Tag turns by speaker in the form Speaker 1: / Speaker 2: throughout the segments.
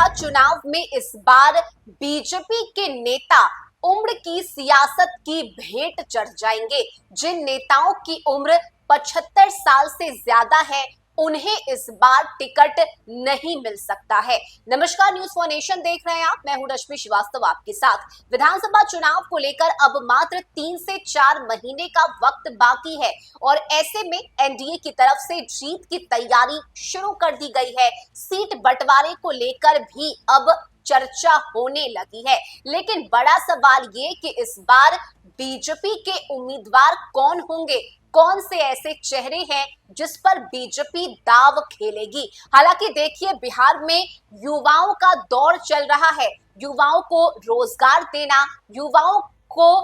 Speaker 1: लोकसभा चुनाव में इस बार बीजेपी के नेता उम्र की सियासत की भेंट चढ़ जाएंगे। जिन नेताओं की उम्र 75 साल से ज्यादा है उन्हें इस बार टिकट नहीं मिल सकता है। नमस्कार, न्यूज़ फॉर नेशन देख रहे हैं आप। मैं हूं रश्मि श्रीवास्तव आपके साथ। विधानसभा चुनाव को लेकर अब मात्र 3 से 4 महीने का वक्त बाकी है और ऐसे में एनडीए की तरफ से जीत की तैयारी शुरू कर दी गई है। सीट बंटवारे को लेकर भी अब चर्चा होने लगी है, लेकिन बड़ा सवाल ये कि इस बार बीजेपी के उम्मीदवार कौन होंगे, कौन से ऐसे चेहरे हैं जिस पर बीजेपी दाव खेलेगी। हालांकि देखिए, बिहार में युवाओं का दौर चल रहा है। युवाओं को रोजगार देना, युवाओं को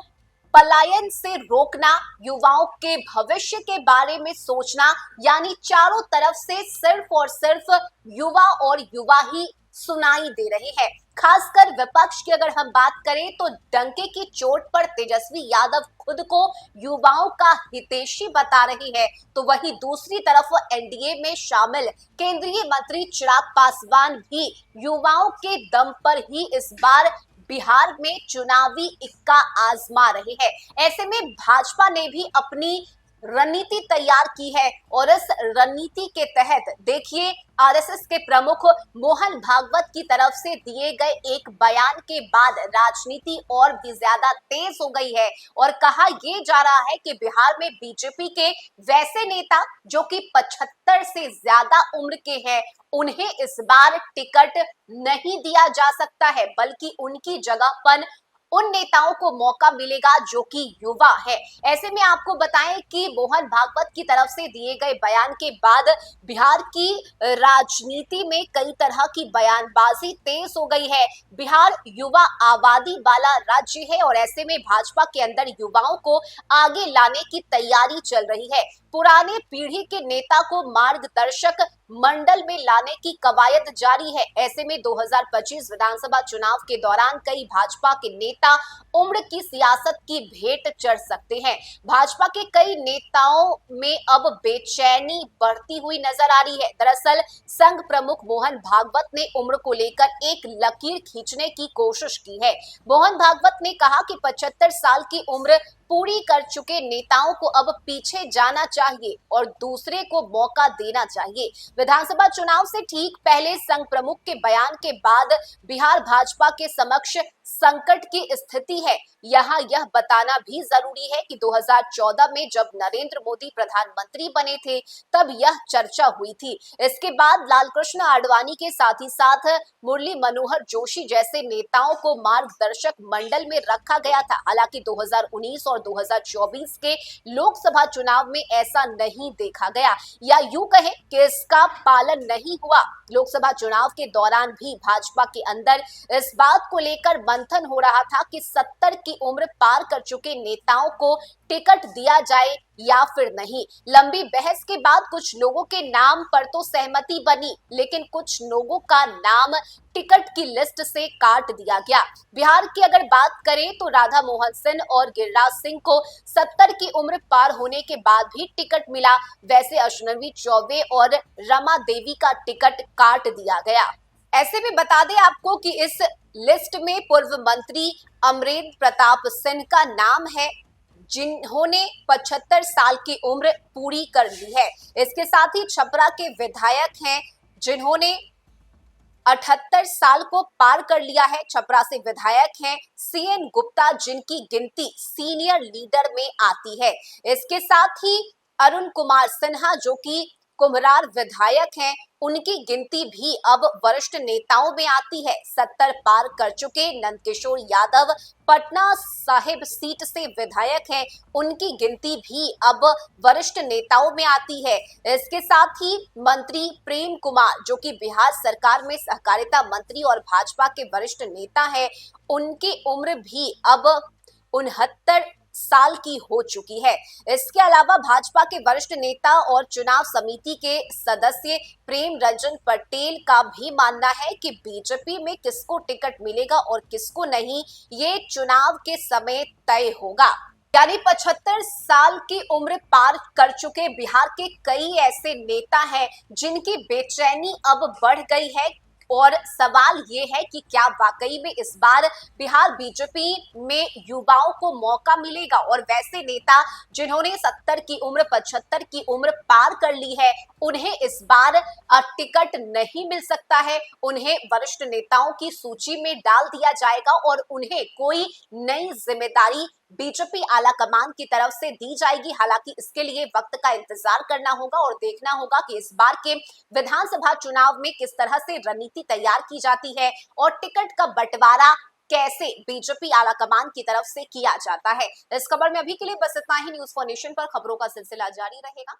Speaker 1: पलायन से रोकना, युवाओं के भविष्य के बारे में सोचना, यानी चारों तरफ से सिर्फ और सिर्फ युवा और युवा ही सुनाई दे रहे हैं। खासकर विपक्ष की अगर हम बात करें तो डंके की चोट पर तेजस्वी यादव खुद को युवाओं का हितैषी बता रही है, तो वहीं दूसरी तरफ एनडीए में शामिल केंद्रीय मंत्री चिराग पासवान भी युवाओं के दम पर ही इस बार बिहार में चुनावी इक्का आजमा रहे हैं। ऐसे में भाजपा ने भी अपनी रणनीति तैयार की है और इस रणनीति के तहत देखिए, आरएसएस के प्रमुख मोहन भागवत की तरफ से दिए गए एक बयान के बाद राजनीति और भी ज्यादा तेज हो गई है और कहा यह जा रहा है कि बिहार में बीजेपी के वैसे नेता जो कि 75 से ज्यादा उम्र के हैं उन्हें इस बार टिकट नहीं दिया जा सकता है, बल्कि उनकी जगह पर उन नेताओं को मौका मिलेगा जो कि युवा है। ऐसे में आपको बताएं कि मोहन भागवत की तरफ से दिए गए बयान के बाद बिहार की राजनीति में कई तरह की बयानबाजी तेज हो गई है। बिहार युवा आबादी वाला राज्य है और ऐसे में भाजपा के अंदर युवाओं को आगे लाने की तैयारी चल रही है। पुराने पीढ़ी के नेता को मार्गदर्शक मंडल में लाने की कवायद जारी है। ऐसे में 2025 विधानसभा चुनाव के दौरान कई भाजपा के नेता उम्र की सियासत की भेंट चढ़ सकते हैं। भाजपा के कई नेताओं में अब बेचैनी बढ़ती हुई नजर आ रही है। दरअसल संघ प्रमुख मोहन भागवत ने उम्र को लेकर एक लकीर खींचने की कोशिश की है। मोहन भागवत ने कहा कि 75 साल की उम्र पूरी कर चुके नेताओं को अब पीछे जाना चाहिए और दूसरे को मौका देना चाहिए। विधानसभा चुनाव से ठीक पहले संघ प्रमुख के बयान के बाद बिहार भाजपा के समक्ष संकट की स्थिति है। यहाँ यह बताना भी जरूरी है कि 2014 में जब नरेंद्र मोदी प्रधानमंत्री बने थे तब यह चर्चा हुई थी। इसके बाद लालकृष्ण आडवाणी के साथ ही साथ मुरली मनोहर जोशी जैसे नेताओं को मार्गदर्शक मंडल में रखा गया था। हालांकि 2019 और 2024 के लोकसभा चुनाव में ऐसा नहीं देखा गया, या यूं कहें कि इसका पालन नहीं हुआ। लोकसभा चुनाव के दौरान भी भाजपा के अंदर इस बात को लेकर मंथन हो रहा था कि 70 की उम्र पार कर चुके नेताओं को टिकट दिया जाए या फिर नहीं। लंबी बहस के बाद कुछ लोगों के नाम पर तो सहमति बनी, लेकिन कुछ लोगों का नाम टिकट की लिस्ट से काट दिया गया। बिहार की अगर बात करें तो राधा मोहन सिंह और गिरिराज सिंह को 70 की उम्र पार होने के बाद भी टिकट मिला। वैसे अश्विनी चौबे और रमा देवी का टिकट काट दिया गया। ऐसे में बता दें आपको कि इस लिस्ट में पूर्व मंत्री अमरेंद्र प्रताप सिंह का नाम है, जिन्होंने 75 साल की उम्र पूरी कर ली है। इसके साथ ही छपरा के विधायक हैं जिन्होंने 78 साल को पार कर लिया है। छपरा से विधायक हैं सीएन गुप्ता, जिनकी गिनती सीनियर लीडर में आती है। इसके साथ ही अरुण कुमार सिन्हा जो कि कुम्हरार विधायक हैं, उनकी गिनती भी अब वरिष्ठ नेताओं में आती है। 70 पार कर चुके नंदकिशोर यादव पटना साहिब सीट से विधायक हैं, उनकी गिनती भी अब वरिष्ठ नेताओं में आती है। इसके साथ ही मंत्री प्रेम कुमार जो कि बिहार सरकार में सहकारिता मंत्री और भाजपा के वरिष्ठ नेता हैं, उनकी उम्र भी अब 69 साल की हो चुकी है। इसके अलावा भाजपा के वरिष्ठ नेता और चुनाव समिति के सदस्य प्रेम रंजन पटेल का भी मानना है कि बीजेपी में किसको टिकट मिलेगा और किसको नहीं, ये चुनाव के समय तय होगा। यानी 75 साल की उम्र पार कर चुके बिहार के कई ऐसे नेता हैं जिनकी बेचैनी अब बढ़ गई है और सवाल ये है कि क्या वाकई में इस बार बिहार बीजेपी में युवाओं को मौका मिलेगा और वैसे नेता जिन्होंने 70 की उम्र 75 की उम्र पार कर ली है उन्हें इस बार टिकट नहीं मिल सकता है, उन्हें वरिष्ठ नेताओं की सूची में डाल दिया जाएगा और उन्हें कोई नई जिम्मेदारी बीजेपी आला कमान की तरफ से दी जाएगी। हालांकि इसके लिए वक्त का इंतजार करना होगा और देखना होगा कि इस बार के विधानसभा चुनाव में किस तरह से रणनीति तैयार की जाती है और टिकट का बंटवारा कैसे बीजेपी आला कमान की तरफ से किया जाता है। इस खबर में अभी के लिए बस इतना ही। न्यूज़ फॉर नेशन पर खबरों का सिलसिला जारी रहेगा।